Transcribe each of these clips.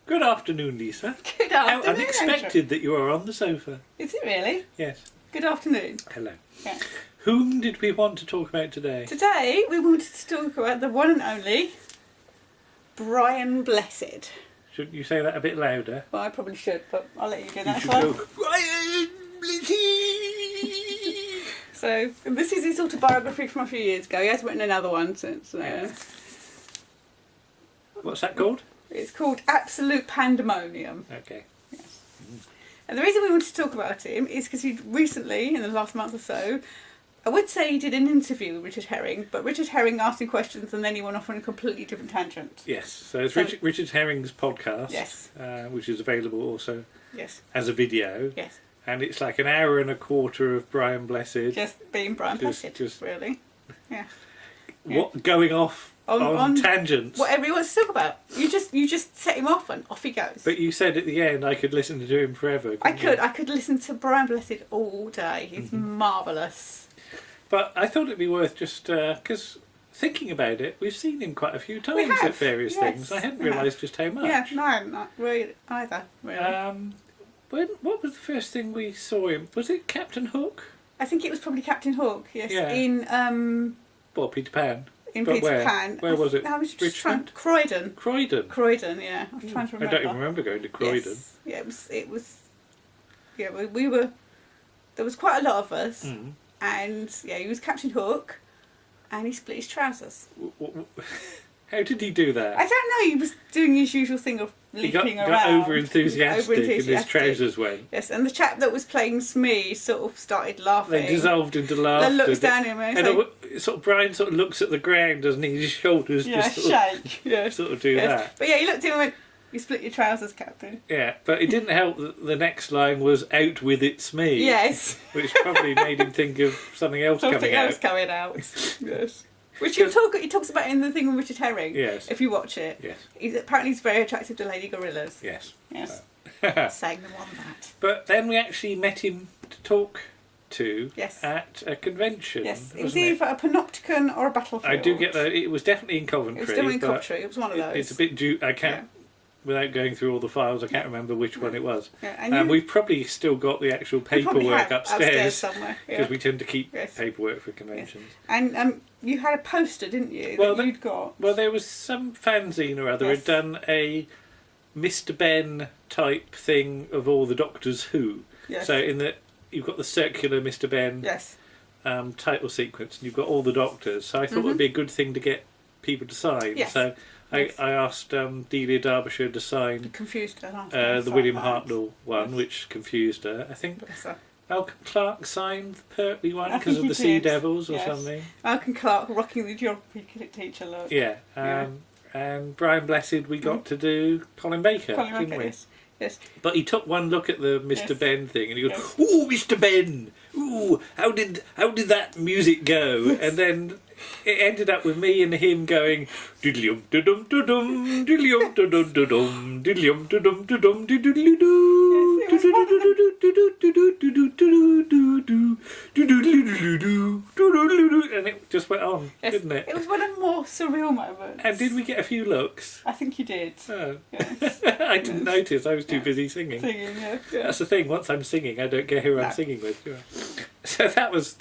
Good afternoon, Lisa. Good afternoon. How unexpected that you are on the sofa. Is it really? Yes. Good afternoon. Hello. Yeah. Whom did we want to talk about today? Today we wanted to talk about the one and only Brian Blessed. Should you say that a bit louder? Well, I probably should, but I'll let you do that. You should go, Brian Blessed! So, this is his autobiography from a few years ago. He has written another one since. What's that called? It's called Absolute Pandemonium. Okay. Yes. And the reason we wanted to talk about him is because he recently, in the last month or so, I would say he did an interview with Richard Herring, but Richard Herring asked him questions and then he went off on a completely different tangent. Yes, so it's Richard Herring's podcast, yes, which is available also yes, as a video. Yes. And it's like an hour and a quarter of Brian Blessed. Just being Brian Blessed, really. Yeah. What going off on tangents. Whatever he wants to talk about. You just set him off and off he goes. But you said at the end I could listen to him forever. I could listen to Brian Blessed all day. He's marvellous. But I thought it'd be worth just because thinking about it, we've seen him quite a few times at various things. I hadn't realised just how much. Yeah, no, not really either. Really. What was the first thing we saw him? Was it Captain Hook? I think it was probably Captain Hook. Yes. Yeah. In Well, Peter Pan. In but Peter Pan. Where was it? I was just Richmond? Croydon. Croydon, yeah. I was trying to remember. I don't even remember going to Croydon. Yes. Yeah, it was. Yeah, we were. There was quite a lot of us, and yeah, he was Captain Hook, and he split his trousers. How did he do that? I don't know. He was doing his usual thing of leaping around. He got over enthusiastic and his trousers went. Yes, and the chap that was playing Smee sort of started laughing. They dissolved into laughter. Then looks down at him and sort of Brian sort of looks at the ground, doesn't he? His shoulders just shake. Yeah, sort of do that. But yeah, he looked at him and went, "You split your trousers, Captain." Yeah, but it didn't help that the next line was "Out with it, Smee." Yes, which probably made him think of something else coming out. Yes. Which he talks about in the thing with Richard Herring. Yes. If you watch it. Yes. Apparently he's very attractive to lady gorillas. Yes. Yes. Saying them on that. But then we actually met him to talk to at a convention. Yes. It was either a panopticon or a battlefield. I do get that. It was definitely in Coventry. It was definitely in Coventry. It was one of those. It's a bit... I can't... Without going through all the files, I can't remember which one it was. Yeah, and we've probably still got the actual paperwork upstairs somewhere. Because we tend to keep paperwork for conventions. Yes. And you had a poster, didn't you? You'd got. Well, there was some fanzine or other had done a Mr. Ben type thing of all the Doctors Who. Yes. So you've got the circular Mr. Ben title sequence, and you've got all the Doctors. So I thought it would be a good thing to get people to sign. Yes. So I asked Delia Derbyshire to sign the William Hartnell one, which confused her. I think Malcolm Clark signed the Pertwee one because of the Sea Devils or something. Malcolm Clark rocking the geography teacher look. Yeah. And Brian Blessed we got to do Colin Baker, didn't we? Yes. But he took one look at the Mr. Ben thing and he goes, "Ooh, Mr. Ben! Ooh, how did that music go?" And then it ended up with me and him going diddly-um da-dum da-dum diddly-um da-dum da-dum diddly-um da-dum da-dum diddly-doo and it just went on, didn't it? It was one of the more surreal moments. And did we get a few looks? I think you did. Oh. Yes. I didn't notice. I was too busy singing. That's the thing. Once I'm singing, I don't care who I'm singing with. So that was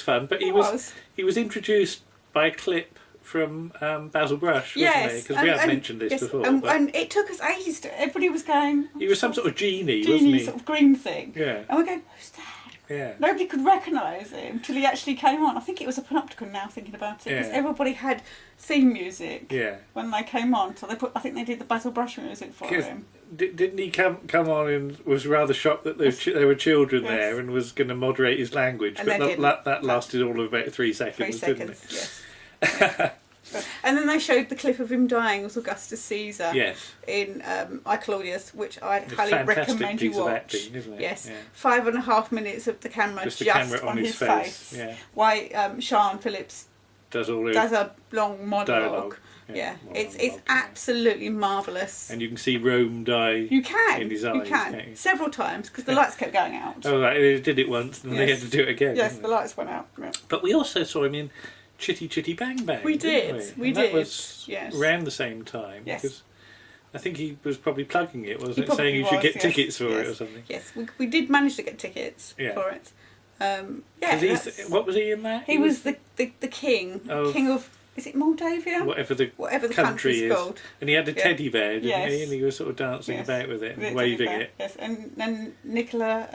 fun. But he was introduced by a clip from Basil Brush, wasn't he? Because we have mentioned this before. And it took us ages to... Everybody was going... He was some sort of genie, wasn't he? Sort of green thing. Yeah. And we're going, who's that? Yeah. Nobody could recognise him till he actually came on. I think it was a panopticon now, thinking about it, because everybody had theme music when they came on. So I think they did the Basil Brush music for him. Didn't he come on and was rather shocked that there were children there and was going to moderate his language? And but that lasted all of about 3 seconds, didn't it? Yes. And then they showed the clip of him dying as Augustus Caesar in I Claudius, which I highly recommend you watch. Acting, isn't it? Yes, 5.5 minutes of the camera just on his face. Yeah. Why Sean Phillips does a long monologue. Yeah, it's absolutely marvellous. And you can see Rome die in his eyes. You can. Several times, because the lights kept going out. Oh, right, they did it once and they had to do it again. Yes, the lights went out. Yeah. But we also saw him in Chitty Chitty Bang Bang. We did. That was around the same time. Yes. Because I think he was probably plugging it, wasn't He it? Saying probably you should was, get tickets for it or something. Yes, we did manage to get tickets for it. What was he in that? He was the king. Of, king of, is it Moldavia? Whatever the country is called. And he had a teddy bear, didn't Yes. he? And he was sort of dancing about with it and waving it. Yes, and then Nicola,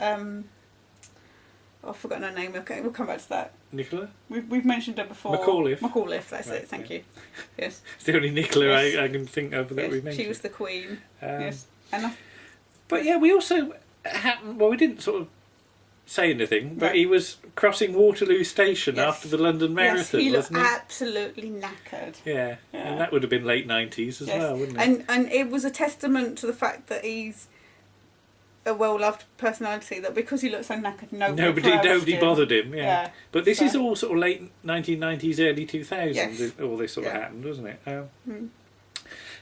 I've forgotten her name. Okay, we'll come back to that. Nicola? We've mentioned her before. Macauliffe, that's it. Thank you. Yes. It's the only Nicola I can think of that we mentioned. She was the queen. Yes. But yeah, we also we didn't sort of say anything, but he was crossing Waterloo Station after the London Marathon, he wasn't he? Absolutely knackered. Yeah, and that would have been late 90s as well, wouldn't it? And it was a testament to the fact that he's a well-loved personality, that because he looked so knackered, nobody bothered him. Yeah. But this is all sort of late 1990s, early 2000s. All this sort of happened, wasn't it?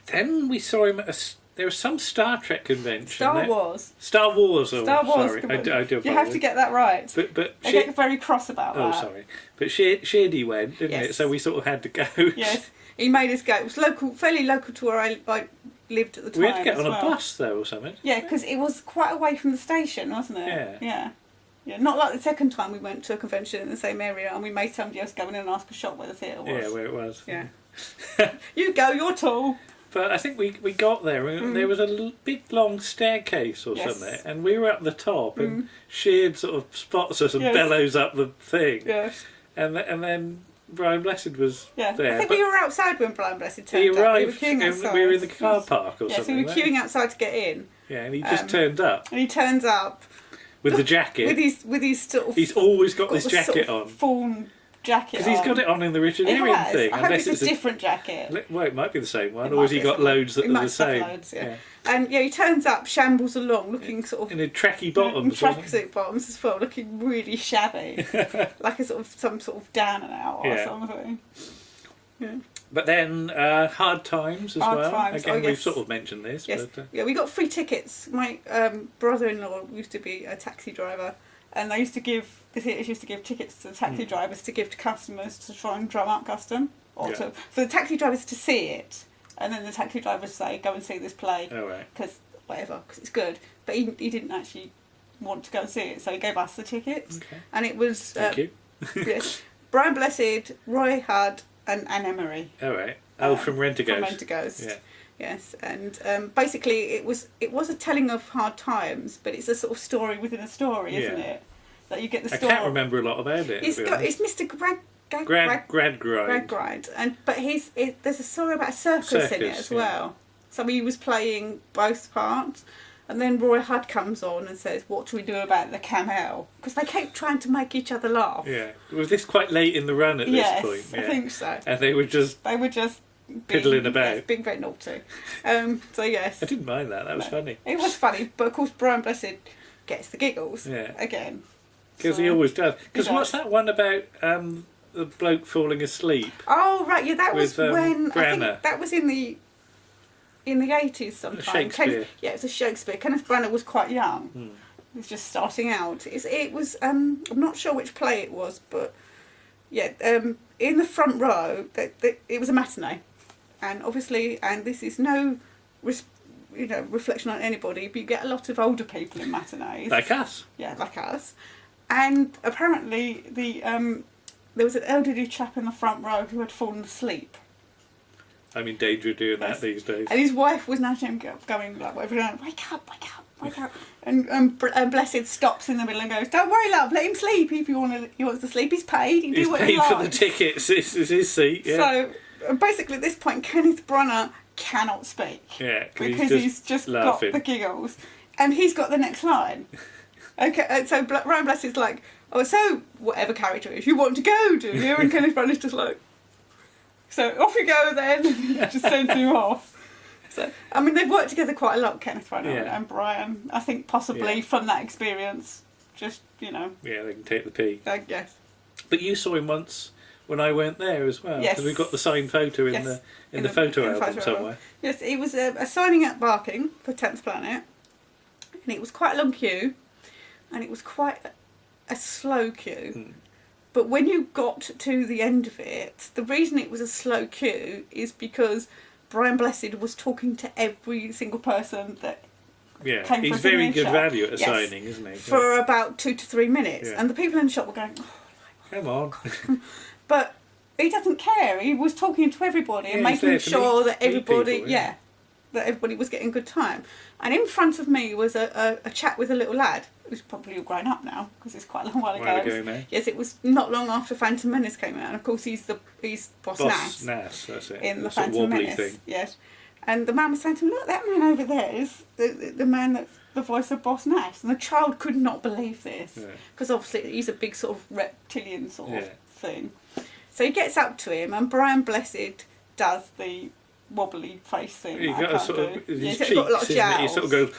Then we saw him at there was some Star Trek convention. Star Wars. Sorry, I do apologize. You have to get that right. But I get very cross about that. Oh, sorry. But Shady went, didn't it? So we sort of had to go. Yes, he made us go. It was fairly local to where I lived at the time. We had to get on a bus though, or something. Yeah, because it was quite away from the station, wasn't it? Yeah. Not like the second time we went to a convention in the same area and we made somebody else go in and ask a shop where the theatre was. Yeah, where it was. Yeah. You go, you're tall. But I think we got there and there was a big long staircase or something, and we were at the top and Sheard sort of spots us and bellows up the thing. Yes. And then Brian Blessed was there. I think we were outside when Brian Blessed turned He arrived up. We were in the car park or something. So we were queuing outside to get in. Yeah, and he just turned up. And he turns up with the jacket. With his sort of. He's always got this jacket on. Fawn jacket. Because he's got it on in the Richard Herring thing. I hope it's a different jacket. Well, it might be the same one, or has he got loads that are the same? Loads, And he turns up, shambles along, looking sort of in a tracky bottoms, tracksuit bottoms as well, looking really shabby, like some sort of down and out or something. Yeah. But then Hard Times as well. Again, we've sort of mentioned this. Yes. But, we got free tickets. My brother-in-law used to be a taxi driver, and they used to give tickets to the taxi drivers to give to customers to try and drum up custom, or for the taxi drivers to see it, and then the taxi drivers say, "Go and see this play," because it's good. But he didn't actually want to go and see it, so he gave us the tickets, and it was Thank you. Brian Blessed, Roy Hudd, and Anne Emery. From Rent-A-Ghost. From Rent-A-Ghost. Yeah. Yes, and basically it was a telling of Hard Times, but it's a sort of story within a story, isn't it? That you get the story. I can't remember a lot about it. It's Mr. Gradgrind, but there's a story about a circus in it as well. So he was playing both parts, and then Roy Hudd comes on and says, "What do we do about the camel?" Because they kept trying to make each other laugh. Yeah, was this quite late in the run at this point? Yes, I think so. And they were just piddling about, being very naughty. So yes, I didn't mind that. That was funny. It was funny, but of course Brian Blessed gets the giggles again. Because he always does. Because what's that one about the bloke falling asleep? Oh right, that was when Branagh. I think that was in the 80s sometime. Shakespeare. It was a Shakespeare. Kenneth Branagh was quite young. He was just starting out. It was I'm not sure which play it was, but in the front row, it was a matinee, and obviously, and this is no reflection on anybody, but you get a lot of older people in matinees. Like us. Yeah, like us. And apparently there was an elderly chap in the front row who had fallen asleep. I'm in danger of doing that these days. And his wife was nudging him, going like, wake up. And Blessed stops in the middle and goes, "Don't worry, love, let him sleep. If he wants to sleep, he's paid. He can do what he likes. He's paid for the tickets. This is his seat." Yeah. So basically, at this point, Kenneth Branagh cannot speak. Yeah, because he's just laughing. Got the giggles, and he's got the next line. Okay, so Brian Blessed's like, "Oh, so whatever character it is, you want to go, do you?" And Kenneth Branagh's just like, "So off you go then." Just sends him off. So I mean, they've worked together quite a lot, Kenneth Branagh and Brian. I think possibly from that experience, just Yeah, they can take the pee. Yes. But you saw him once when I went there as well. Yes. Because we've got the signed photo in the photo album somewhere. Yes, it was a signing at Barking for 10th Planet, and it was quite a long queue, and it was quite a slow queue. But when you got to the end of it, the reason it was a slow queue is because Brian Blessed was talking to every single person that Yeah, came he's for a very signature. good value at a Yes. signing, isn't he? For about 2 to 3 minutes. Yeah. And the people in the shop were going, oh. Come on. But he doesn't care. He was talking to everybody and Yeah, he's making there to sure meet that everybody, people, yeah. that everybody was getting a good time. And in front of me was a chat with a little lad who's probably all grown up now because it's quite a long while ago. Now. Yes, it was not long after Phantom Menace came out, and of course he's Boss Nass That's it. in the sort of Phantom wobbly Menace. thing. Yes, and the man was saying to him, "Look, that man over there is the man that's the voice of Boss Nass," and the child could not believe this because obviously he's a big sort of reptilian sort of thing. So he gets up to him, and Brian Blessed does the wobbly face thing. He got a sort of his cheeks, got a lot of isn't it? He jowls. sort of goes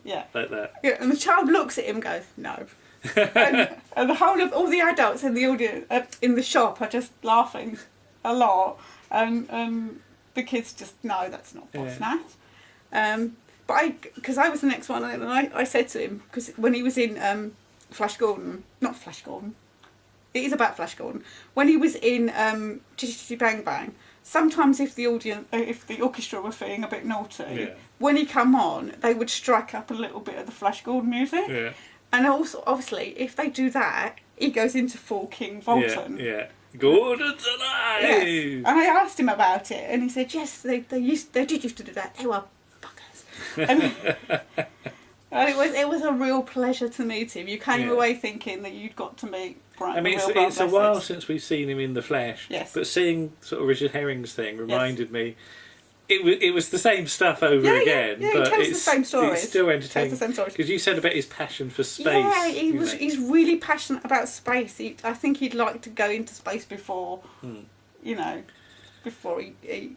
yeah, like that. Yeah, and the child looks at him and goes, "No." and the whole of all the adults in the audience in the shop are just laughing a lot, and the kids just no, that's not Boss Nass. But because I was the next one, and I said to him, because when he was in Flash Gordon, not Flash Gordon, it is about Flash Gordon. When he was in Chitty Chitty Bang Bang, sometimes if the orchestra were feeling a bit naughty, when he come on, they would strike up a little bit of the Flash Gordon music. Yeah. And also, obviously, if they do that, he goes into full King Bolton. Yeah. Gordon's alive. Yes. And I asked him about it, and he said, yes, they did used to do that. They were buggers. And it was a real pleasure to meet him. You came away thinking that you'd got to meet Brian. I mean, it's a while since we've seen him in the flesh. Yes. But seeing sort of Richard Herring's thing reminded me. It was the same stuff over again, he but tells the same stories. It's still entertaining. Tells the same stories. Because you said about his passion for space. Yeah, he's really passionate about space. I think he'd like to go into space before, before he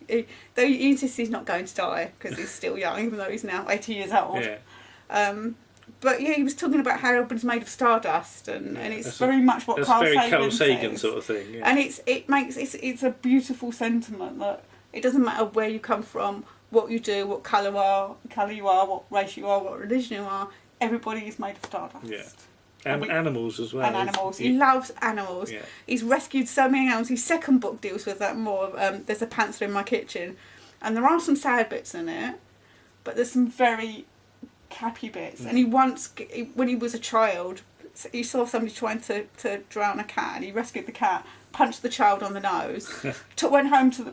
though he insists he's not going to die because he's still young, even though he's now 80 years old. Yeah. But yeah, he was talking about how everybody's made of stardust, and it's very much what Carl Sagan says. Sort of thing. Yeah. And it's a beautiful sentiment that it doesn't matter where you come from, what you do, what colour you are, what race you are, what religion you are. Everybody is made of stardust. Yeah. And animals as well. And animals. He loves animals. Yeah. He's rescued so many animals. His second book deals with that more. There's a panther in my kitchen, and there are some sad bits in it, but there's some very happy bits. And he once, when he was a child, he saw somebody trying to drown a cat, and he rescued the cat, punched the child on the nose,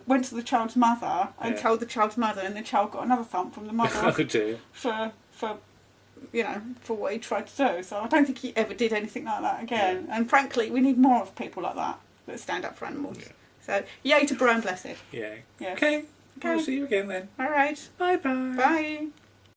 went to the child's mother and told the child's mother, and the child got another thump from the mother for what he tried to do. So I don't think he ever did anything like that again. And frankly, we need more of people like that stand up for animals. So yay to Brian Blessed. Yeah. Yes. Okay. We'll see you again then. All right. Bye-bye. Bye.